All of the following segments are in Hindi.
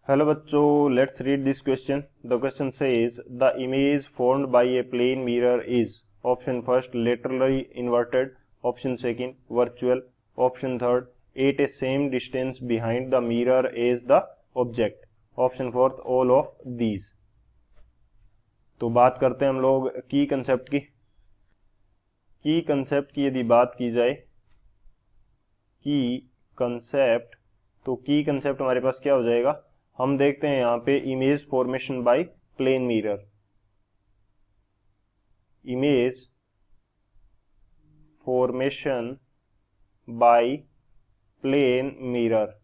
हेलो बच्चों, let's read this question. The question says the image formed by a plane mirror is option first laterally inverted, option second virtual, option third at a same distance behind the mirror as the object, option fourth all of these. तो बात करते हैं हम लोग की कंसेप्ट की. यदि बात की जाए की कंसेप्ट, तो की कंसेप्ट हमारे पास क्या हो जाएगा. हम देखते हैं यहाँ पे image formation by plane mirror. Image formation by plane mirror.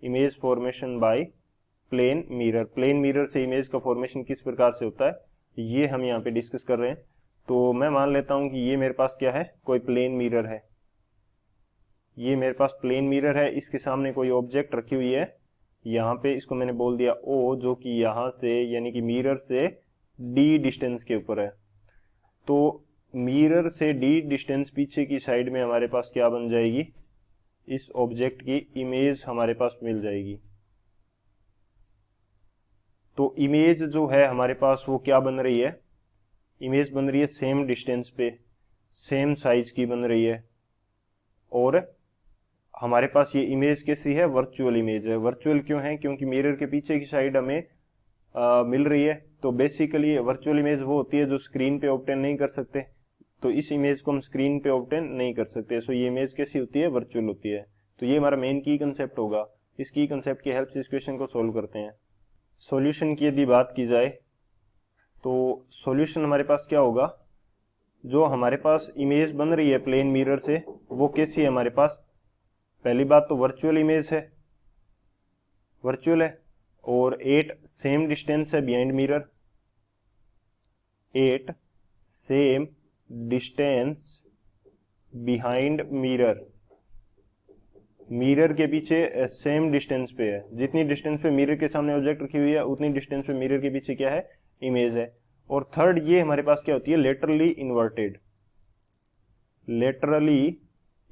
Image formation by plane mirror. Plane mirror से इमेज का फॉर्मेशन किस प्रकार से होता है ये हम यहाँ पे डिस्कस कर रहे हैं. तो मैं मान लेता हूं कि ये मेरे पास क्या है, कोई प्लेन मिरर है. ये मेरे पास प्लेन मिरर है, इसके सामने कोई ऑब्जेक्ट रखी हुई है. यहाँ पे इसको मैंने बोल दिया O, जो कि यहाँ से यानी कि मिरर से D डिस्टेंस के ऊपर है. तो मिरर से D डिस्टेंस पीछे की साइड में हमारे पास क्या बन जाएगी, इस ऑब्जेक्ट की इमेज हमारे पास मिल जाएगी. तो इमेज जो है हमारे पास वो क्या बन रही है, इमेज बन रही है सेम डिस्टेंस पे, सेम साइज की बन रही है. और हमारे पास ये इमेज कैसी है, वर्चुअल इमेज है. वर्चुअल क्यों है, क्योंकि मिरर के पीछे की साइड हमें मिल रही है. तो बेसिकली वर्चुअल इमेज वो होती है जो स्क्रीन पे ऑब्टेन नहीं कर सकते. तो इस इमेज को हम स्क्रीन पे ऑब्टेन नहीं कर सकते. सो ये इमेज कैसी होती है, वर्चुअल होती है. तो ये हमारा मेन की कंसेप्ट होगा. इस की कंसेप्ट की हेल्प से इस क्वेश्चन को सोल्व करते हैं. सॉल्यूशन की यदि बात की जाए तो सॉल्यूशन हमारे पास क्या होगा, जो हमारे पास इमेज बन रही है प्लेन मिरर से वो कैसी है हमारे पास. पहली बात तो वर्चुअल इमेज है, वर्चुअल है. और 8 सेम डिस्टेंस है behind mirror. 8 same distance behind mirror. Mirror के पीछे सेम डिस्टेंस पे है. जितनी डिस्टेंस पे मिरर के सामने ऑब्जेक्ट रखी हुई है उतनी डिस्टेंस पे मिरर के पीछे क्या है, इमेज है. और थर्ड ये हमारे पास क्या होती है, लेटरली इन्वर्टेड. Laterally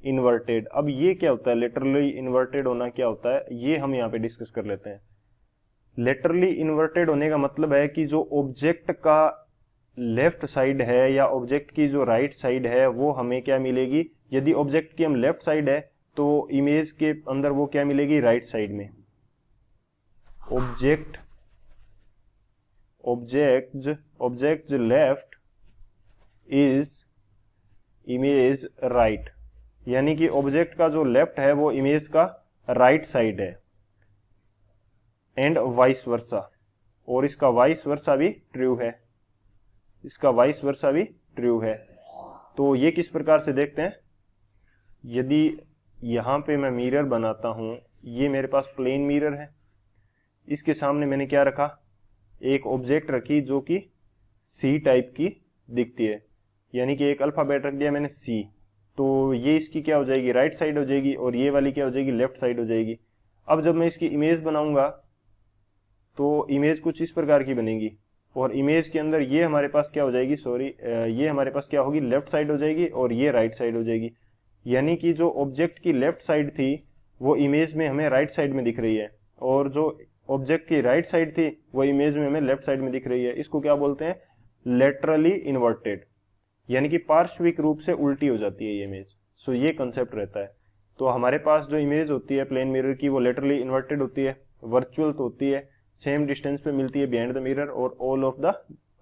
inverted. अब ये क्या होता है, लेटरली इन्वर्टेड होना क्या होता है, ये हम यहाँ पे डिस्कस कर लेते हैं. लेटरली इन्वर्टेड होने का मतलब है कि जो ऑब्जेक्ट का लेफ्ट साइड है या ऑब्जेक्ट की जो राइट साइड है वो हमें क्या मिलेगी. यदि ऑब्जेक्ट की हम लेफ्ट साइड है तो इमेज के अंदर वो क्या मिलेगी, राइट साइड में. Object left is image right. यानी कि ऑब्जेक्ट का जो लेफ्ट है वो इमेज का राइट साइड है. And vice versa. और इसका वाइस वर्सा भी ट्रू है. इसका वाइस वर्सा भी ट्रू है. तो ये किस प्रकार से देखते हैं. यदि यहां पे मैं मिरर बनाता हूं, ये मेरे पास प्लेन मिरर है. इसके सामने मैंने क्या रखा, एक ऑब्जेक्ट रखी जो कि सी टाइप की दिखती है. यानी कि एक अल्फाबेट रख दिया मैंने सी. तो ये इसकी क्या हो जाएगी, राइट साइड हो जाएगी. और ये वाली क्या हो जाएगी, लेफ्ट साइड हो जाएगी. अब जब मैं इसकी इमेज बनाऊंगा तो इमेज कुछ इस प्रकार की बनेगी. और इमेज के अंदर ये हमारे पास क्या हो जाएगी, ये हमारे पास क्या होगी, लेफ्ट साइड हो जाएगी. और ये राइट साइड हो जाएगी. यानी कि जो ऑब्जेक्ट की लेफ्ट साइड थी वो इमेज में हमें राइट साइड में दिख रही है. और जो ऑब्जेक्ट की राइट साइड थी वो इमेज में हमें लेफ्ट साइड में दिख रही है. इसको क्या बोलते हैं, लेटरली इन्वर्टेड. यानी कि पार्श्विक रूप से उल्टी हो जाती है ये इमेज. सो ये कंसेप्ट रहता है. तो हमारे पास जो इमेज होती है प्लेन मिरर की वो लेटरली इन्वर्टेड होती है, वर्चुअल तो होती है, सेम डिस्टेंस पे मिलती है बिहाइंड द मिरर, और ऑल ऑफ द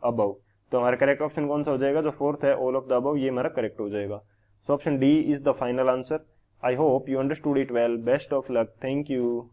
अबव. तो हमारा करेक्ट ऑप्शन कौन सा हो जाएगा, जो फोर्थ है ऑल ऑफ द अबव, ये हमारा करेक्ट हो जाएगा. So option D is the final answer. I hope you understood it well. Best of luck. Thank you.